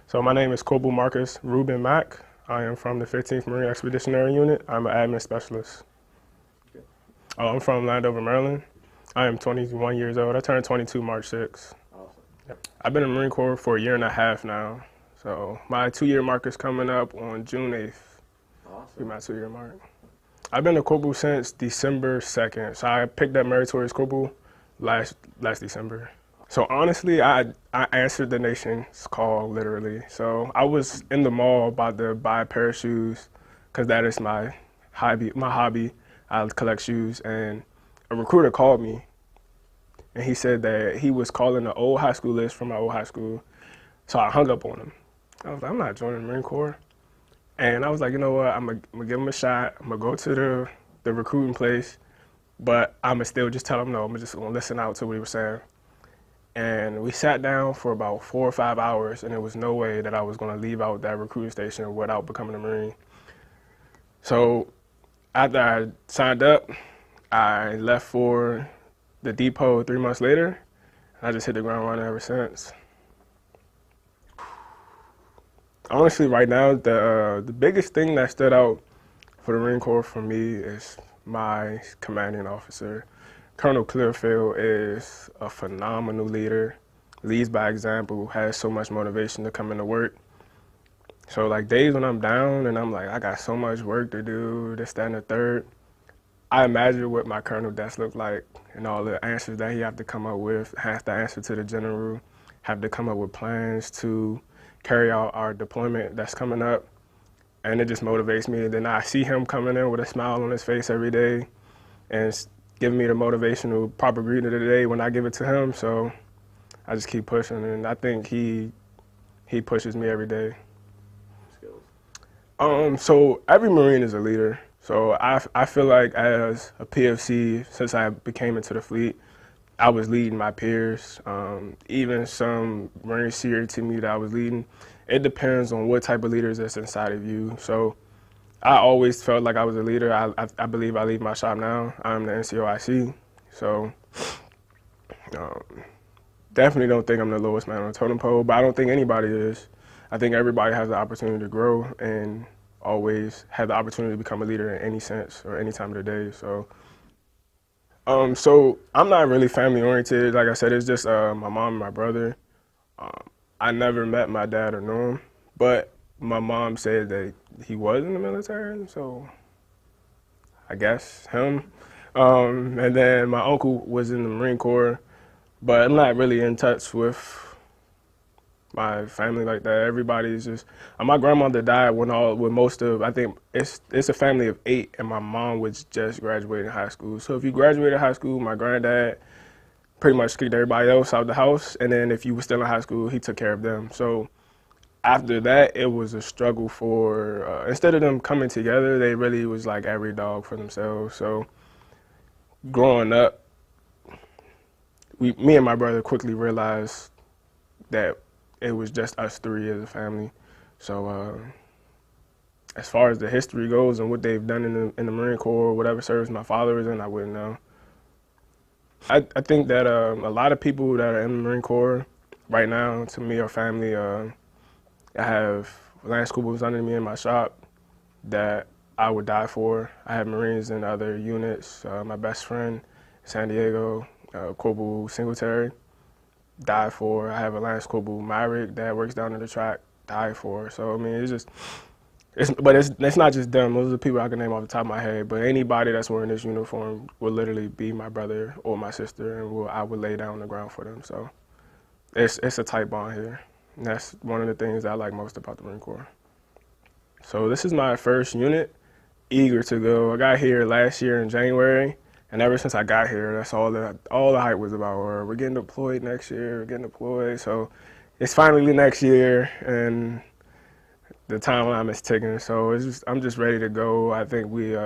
So my name is Corporal Marcus Ruben Mack. I am from the 15th Marine Expeditionary Unit. I'm an admin specialist. I'm from Landover, Maryland. I am 21 years old. I turned 22 March 6th. Awesome. Yep. I've been in the Marine Corps for a year and a half now. So my 2-year mark is coming up on June 8th. Awesome. Be my 2-year mark. I've been a corporal since December 2nd. So I picked up meritorious corporal last December. So honestly, I answered the nation's call, literally. So I was in the mall about to buy a pair of shoes, because that is my hobby. I collect shoes, and a recruiter called me, and he said that he was calling the old high school list from my old high school. So I hung up on him. I was like, I'm not joining the Marine Corps. And I was like, you know what, I'm gonna give him a shot. I'm gonna go to the recruiting place, but I'm gonna still just tell him no. I'm just gonna listen out to what he was saying. And we sat down for about 4 or 5 hours, and there was no way that I was going to leave out that recruiting station without becoming a Marine. So after I signed up, I left for the depot 3 months later, and I just hit the ground running ever since. Honestly, right now, the biggest thing that stood out for the Marine Corps for me is my commanding officer. Colonel Clearfield is a phenomenal leader, leads by example, has so much motivation to come into work. So like days when I'm down and I'm like, I got so much work to do, this, that, and the third, I imagine what my colonel desk looked like and all the answers that he have to come up with, have to answer to the general, have to come up with plans to carry out our deployment that's coming up. And it just motivates me. And then I see him coming in with a smile on his face every day and giving me the motivational proper greeting of the day when I give it to him. So I just keep pushing, and I think he pushes me every day. Skills. So every Marine is a leader. So I feel like as a PFC, since I became into the fleet, I was leading my peers. Even some Marines senior to me that I was leading. It depends on what type of leaders that's inside of you. So I always felt like I was a leader. I believe I lead my shop now. I'm the NCOIC, so definitely don't think I'm the lowest man on the totem pole, but I don't think anybody is. I think everybody has the opportunity to grow and always have the opportunity to become a leader in any sense or any time of the day. So I'm not really family oriented. Like I said, it's just my mom and my brother. I never met my dad or knew him, but my mom said that he was in the military, so I guess him. And then my uncle was in the Marine Corps, but I'm not really in touch with my family like that. Everybody's just, my grandmother died when I think it's a family of 8, and my mom was just graduating high school. So if you graduated high school, my granddad pretty much kicked everybody else out the house, and then if you were still in high school, he took care of them. So after that, it was a struggle for, instead of them coming together, they really was like every dog for themselves. So growing up, me and my brother quickly realized that it was just us 3 as a family. So as far as the history goes and what they've done in the Marine Corps, whatever service my father was in, I wouldn't know. I think that a lot of people that are in the Marine Corps right now, to me, are family. I have Lance Coopers under me in my shop that I would die for. I have Marines in other units. My best friend, San Diego, Corporal Singletary, die for. I have a Lance Corporal Maverick that works down in the track, die for. So I mean, it's not just them. Those are the people I can name off the top of my head. But anybody that's wearing this uniform will literally be my brother or my sister, and I would lay down on the ground for them. So it's a tight bond here. And that's one of the things I like most about the Marine Corps. So this is my first unit, eager to go. I got here last year in January, and ever since I got here, that's all the hype was about. We're getting deployed next year, we're getting deployed. So it's finally next year, and the timeline is ticking. So I'm just ready to go. I think we've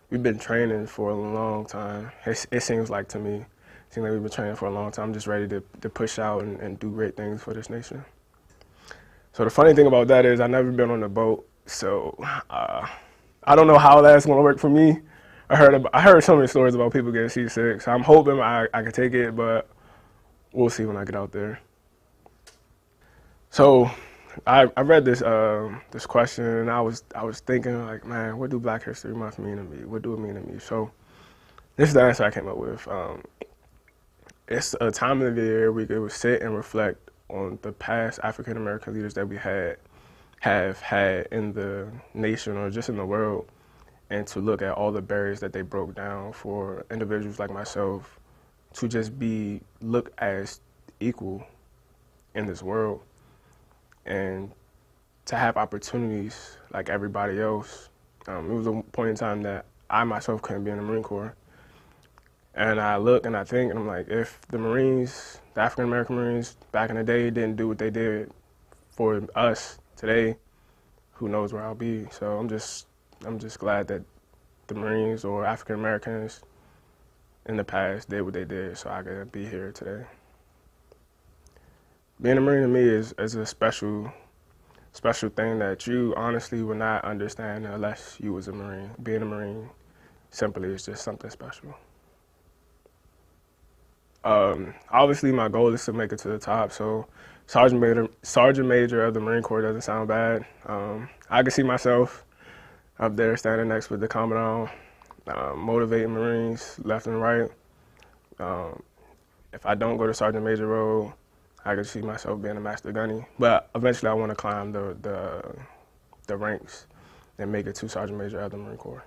been training for a long time. It seems like to me. Seems like we've been training for a long time. I'm just ready to push out and do great things for this nation. So the funny thing about that is I've never been on a boat, so I don't know how that's going to work for me. I heard so many stories about people getting seasick, so I'm hoping I can take it, but we'll see when I get out there. So I read this question, and I was thinking like, man, what do Black History Month mean to me? What do it mean to me? So this is the answer I came up with. It's a time of the year we could sit and reflect on the past African American leaders that we have had in the nation or just in the world, and to look at all the barriers that they broke down for individuals like myself to just be looked as equal in this world, and to have opportunities like everybody else. It was a point in time that I myself couldn't be in the Marine Corps. And I look and I think, and I'm like, if the Marines, the African American Marines back in the day didn't do what they did for us today, who knows where I'll be. So I'm just glad that the Marines or African Americans in the past did what they did so I could be here today. Being a Marine to me is a special thing that you honestly would not understand unless you was a Marine. Being a Marine simply is just something special. Obviously my goal is to make it to the top, so Sergeant Major of the Marine Corps doesn't sound bad. I can see myself up there standing next with the Commandant, motivating Marines left and right. If I don't go to Sergeant Major role, I could see myself being a Master Gunny, but eventually I want to climb the ranks and make it to Sergeant Major of the Marine Corps.